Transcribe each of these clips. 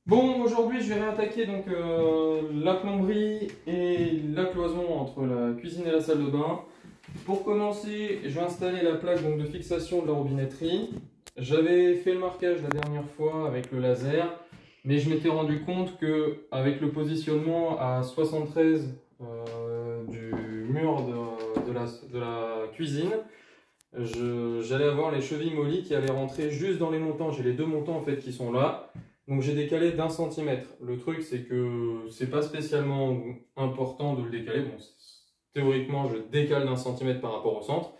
Bon, aujourd'hui je vais réattaquer donc la plomberie et la cloison entre la cuisine et la salle de bain. Pour commencer, je vais installer la plaque donc, de fixation de la robinetterie. J'avais fait le marquage la dernière fois avec le laser, mais je m'étais rendu compte que avec le positionnement à 73 du mur de la cuisine, j'allais avoir les chevilles mollies qui allaient rentrer juste dans les montants. J'ai les deux montants en fait qui sont là. Donc j'ai décalé d'1 centimètre. Le truc c'est que c'est pas spécialement important de le décaler. Bon, théoriquement je décale d'1 centimètre par rapport au centre.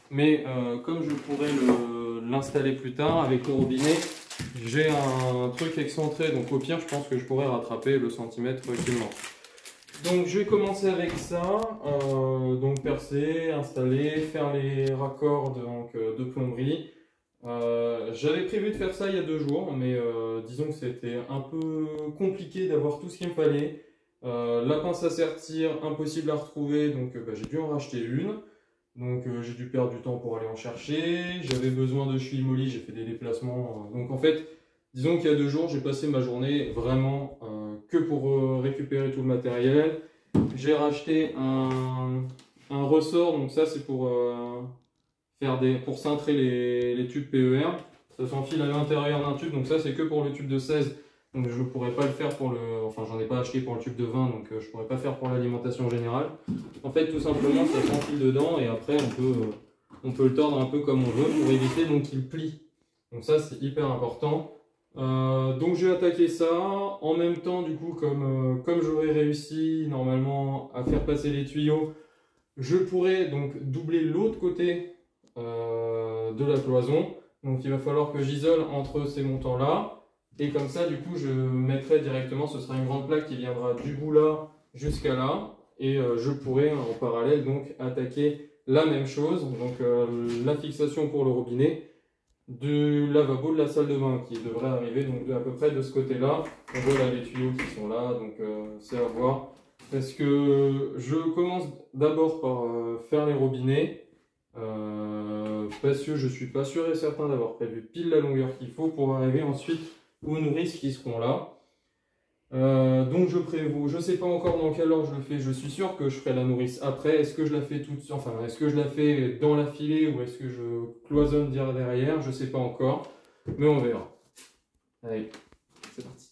Mais comme je pourrais l'installer plus tard avec le robinet, j'ai un truc excentré. Donc au pire je pense que je pourrais rattraper le centimètre qu'il manque. Donc je vais commencer avec ça. Donc percer, installer, faire les raccords de plomberie. J'avais prévu de faire ça il y a 2 jours, mais disons que c'était un peu compliqué d'avoir tout ce qu'il me fallait. La pince à sertir, impossible à retrouver, donc j'ai dû en racheter une. Donc j'ai dû perdre du temps pour aller en chercher. J'avais besoin de chevilles mollies, j'ai fait des déplacements. Donc en fait, disons qu'il y a 2 jours, j'ai passé ma journée vraiment que pour récupérer tout le matériel. J'ai racheté un ressort, donc ça c'est pour cintrer les tubes PER. Ça s'enfile à l'intérieur d'un tube, donc ça c'est que pour le tube de 16. Donc je ne pourrais pas le faire pour enfin j'en ai pas acheté pour le tube de 20, donc je ne pourrais pas faire pour l'alimentation générale. En fait tout simplement ça s'enfile dedans et après on peut le tordre un peu comme on veut pour éviter donc qu'il plie. Donc ça c'est hyper important. Donc je vais attaquer ça. En même temps du coup comme j'aurais réussi normalement à faire passer les tuyaux, je pourrais donc doubler l'autre côté de la cloison. Donc il va falloir que j'isole entre ces montants là et comme ça du coup je mettrai directement, ce sera une grande plaque qui viendra du bout là jusqu'à là et je pourrai en parallèle donc attaquer la même chose, donc la fixation pour le robinet du lavabo de la salle de bain qui devrait arriver donc à peu près de ce côté là. On voit là les tuyaux qui sont là, donc c'est à voir parce que je commence d'abord par faire les robinets. Parce que je suis pas sûr et certain d'avoir prévu pile la longueur qu'il faut pour arriver ensuite aux nourrices qui seront là. Donc je prévois, je sais pas encore dans quel ordre je le fais. Je suis sûr que je ferai la nourrice après. Est-ce que je la fais est-ce que je la fais dans la filée ou est-ce que je cloisonne derrière? Je sais pas encore, mais on verra. Allez, c'est parti.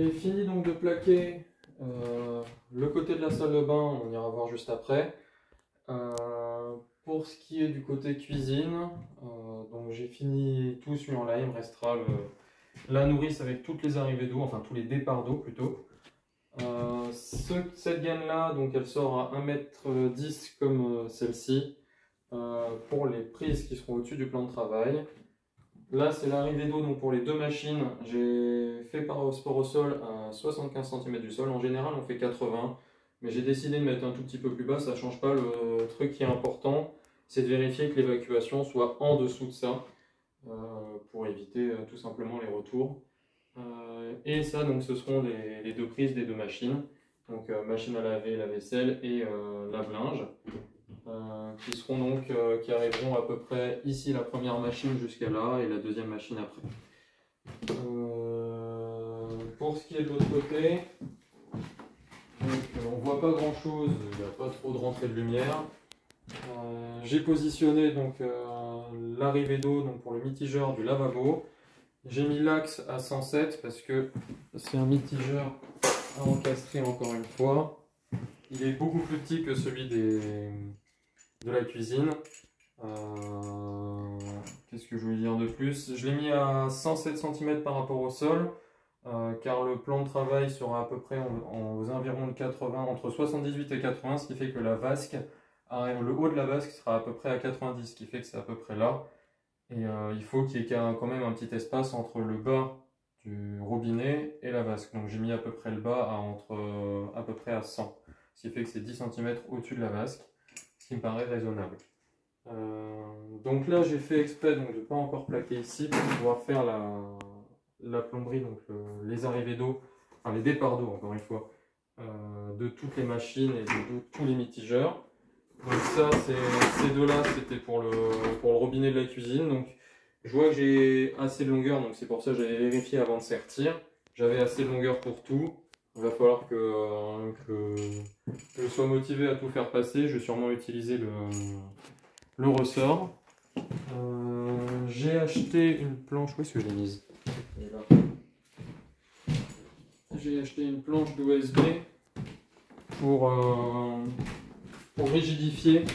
j'ai fini donc de plaquer le côté de la salle de bain, on ira voir juste après. Pour ce qui est du côté cuisine, donc j'ai fini tout mis en là, il me restera la nourrice avec toutes les arrivées d'eau, enfin tous les départs d'eau plutôt. Cette gaine là, donc elle sort à 1,10 m comme celle-ci, pour les prises qui seront au-dessus du plan de travail. Là c'est l'arrivée d'eau donc pour les deux machines, j'ai fait par sport au sol à 75 cm du sol, en général on fait 80, mais j'ai décidé de mettre un tout petit peu plus bas, ça ne change pas. Le truc qui est important, c'est de vérifier que l'évacuation soit en dessous de ça, pour éviter tout simplement les retours. Et ça, donc, ce seront les deux prises des deux machines, donc machine à laver, la vaisselle et lave-linge, qui seront donc qui arriveront à peu près ici la première machine jusqu'à là et la deuxième machine après. Pour ce qui est de l'autre côté, on voit pas grand chose, il n'y a pas trop de rentrée de lumière. J'ai positionné donc l'arrivée d'eau pour le mitigeur du lavabo. J'ai mis l'axe à 107 parce que c'est un mitigeur à encastrer encore une fois. Il est beaucoup plus petit que celui de la cuisine. Qu'est-ce que je voulais dire de plus? Je l'ai mis à 107 cm par rapport au sol, car le plan de travail sera à peu près aux environs de 80, entre 78 et 80, ce qui fait que la vasque, le haut de la vasque sera à peu près à 90, ce qui fait que c'est à peu près là. Et il faut qu'il y ait quand même un petit espace entre le bas du robinet et la vasque. Donc j'ai mis à peu près le bas à peu près à 100. Ce qui fait que c'est 10 cm au-dessus de la vasque, ce qui me paraît raisonnable. Donc là j'ai fait exprès de ne pas encore plaquer ici pour pouvoir faire la plomberie, donc les arrivées d'eau, enfin les départs d'eau encore une fois, de toutes les machines et de tous les mitigeurs. Donc ça, ces deux-là, c'était pour le robinet de la cuisine. Donc je vois que j'ai assez de longueur, donc c'est pour ça que j'avais vérifié avant de sertir. J'avais assez de longueur pour tout. Il va falloir que je sois motivé à tout faire passer. Je vais sûrement utiliser le ressort. J'ai acheté une planche, où est-ce que je l'ai mise? J'ai acheté une planche d'OSB pour rigidifier,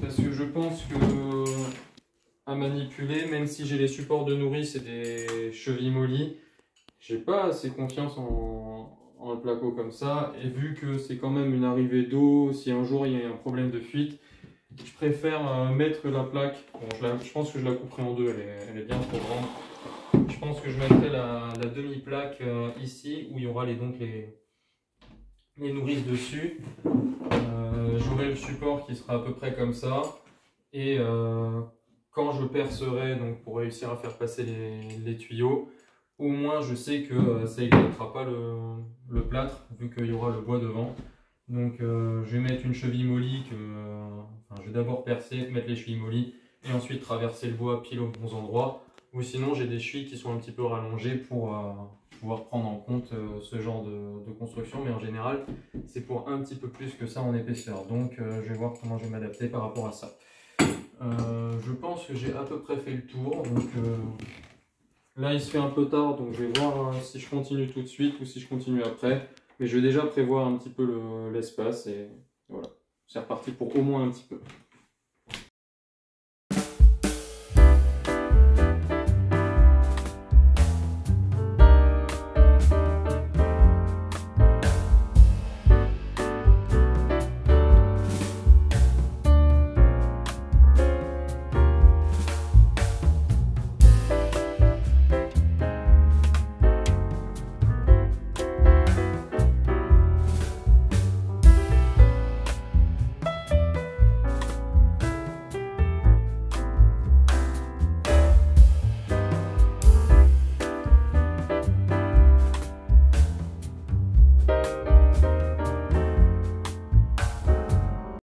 parce que je pense que à manipuler, même si j'ai les supports de nourrice et des chevilles mollies, j'ai pas assez confiance en un placo comme ça, et vu que c'est quand même une arrivée d'eau, si un jour il y a un problème de fuite, je préfère mettre la plaque. Bon, je pense que je la couperai en deux, elle est bien trop grande. Je pense que je mettrai la demi-plaque ici, où il y aura les nourrices dessus. J'aurai le support qui sera à peu près comme ça, et quand je percerai donc pour réussir à faire passer les tuyaux, au moins je sais que ça n'éclatera pas le plâtre, vu qu'il y aura le bois devant. Donc je vais mettre une cheville mollie, je vais d'abord percer, mettre les chevilles mollies et ensuite traverser le bois pile aux bons endroits, ou sinon j'ai des chevilles qui sont un petit peu rallongées pour pouvoir prendre en compte ce genre de construction, mais en général c'est pour un petit peu plus que ça en épaisseur. Donc je vais voir comment je vais m'adapter par rapport à ça. Je pense que j'ai à peu près fait le tour. Donc là il se fait un peu tard, donc je vais voir si je continue tout de suite ou si je continue après, mais je vais déjà prévoir un petit peu l'espace, et voilà, c'est reparti pour au moins un petit peu.